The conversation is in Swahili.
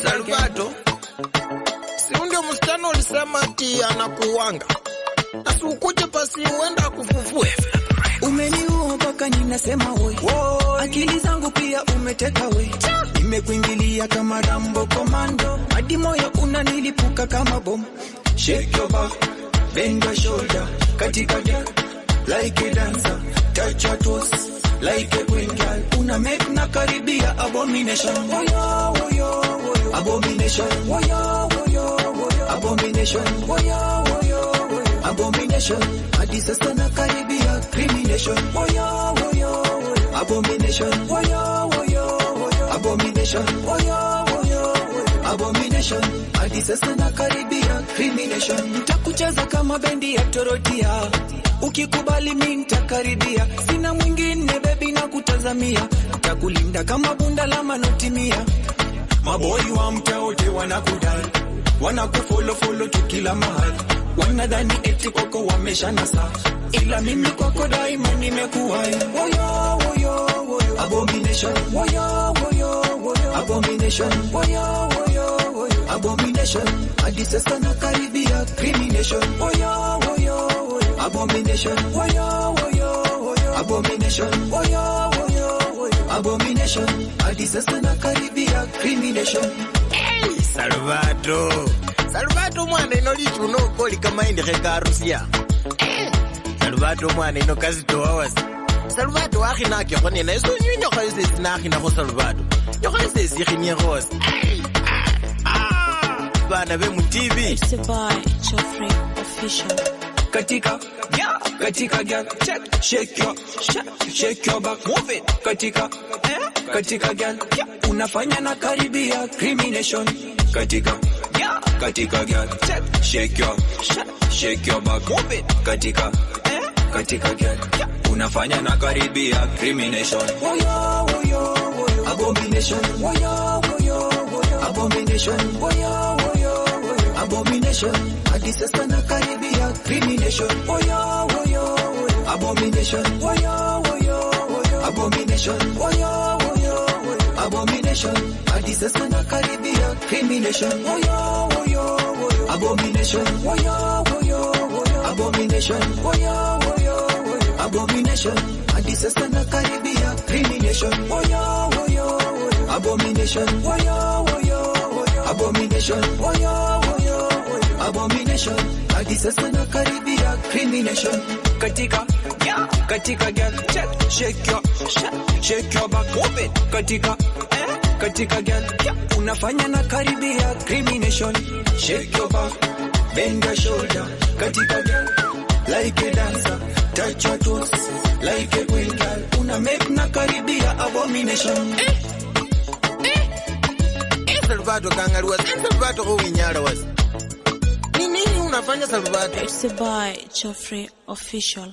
Salvato. Si ndio msichana ulisema ati anakuwanga. Sasa ukuje pasi uenda kufufue. Umeniua mpaka ninasema we. Akili zangu pia umeteka we. Nimekuingilia kama Rambo Commando. Hadi moyo unanilipuka kama bomu. Shake your back, bend your shoulder. Katika girl, like a dancer. Touch your toes, like a queen girl. Una make na karibia abomination. Woyo, woyo, woyo. Abomination. Woyo, woyo, woyo. Abomination. Woyo, woyo, woyo. Abomination. Hadi sasa na karibia crimination. Woyo, woyo, woyo. Abomination. Woyo, woyo, woyo. Abomination. Woyo, woyo, woyo. Abomination. Hadi sasa na karibia crimination. Nitakucheza kama bendi ya Torotia. Ukikubali mimi nitakaribia. Sina mwingine baby na kutazamia. Nitakulinda kama bunda la manotimia. Maboi wa mtaa wote wanakudai. Wanakufollow tu kila mahali. Wanadhani eti kwako wameshanasa. Ila mimi kwako daima nimekuwai. Woyo, woyo, woyo. Abomination. Woyo, woyo, woyo. Abomination. Woyo, woyo, woyo. Abomination. Hadi sasa na karibia crimination. Woyo, woyo, woyo. Abomination. Woyo, woyo, woyo. Abomination. Woyo, woyo, woyo. Abomination. Hadi sasa na karibia crimination. Salvato mwana ino lichuno koli kama indi hekarusia. Salvato mwana ino kazi towawas. Salvato akhina ke khone na iso nyinyo khaise na akhina go Salvato. Yo khaise sikhini rose. Bana be mu TV. It's by Geoffrey Official. Katika girl, shake your back, move it. Katika girl, unafanya na karibia crimination. Katika girl, shake your back, move it. Katika girl, unafanya na karibia crimination. Woyo, woyo, woyo. Abomination. Woyo, woyo, woyo. Abomination. Woyo, woyo, woyo. Abomination. Hadi sasa na karibia crimination. Woyo, woyo, woyo. Abomination. Woyo, woyo, woyo. Abomination. Woyo, woyo, woyo. Abomination. Hadi sasa na karibia crimination. Woyo, woyo, woyo. Abomination. Woyo, woyo, woyo. Abomination. Woyo, woyo, woyo. Abomination. Hadi sasa na karibia crimination. Woyo, woyo, woyo. Abomination. Woyo, woyo, woyo. Abomination. Woyo, woyo, woyo. Abomination. Hadi sasa na karibia crimination. Katika girl, shake your back, move it. Katika girl, unafanya na karibia crimination. Shake your back, bend your shoulder. Katika girl, like a dancer. Touch your toes, like a queen girl. Una make na karibia abomination. Salvato kangaruwa. Salvato uwinyara was. Nini unafanya Salvato? It's by Geoffrey Official.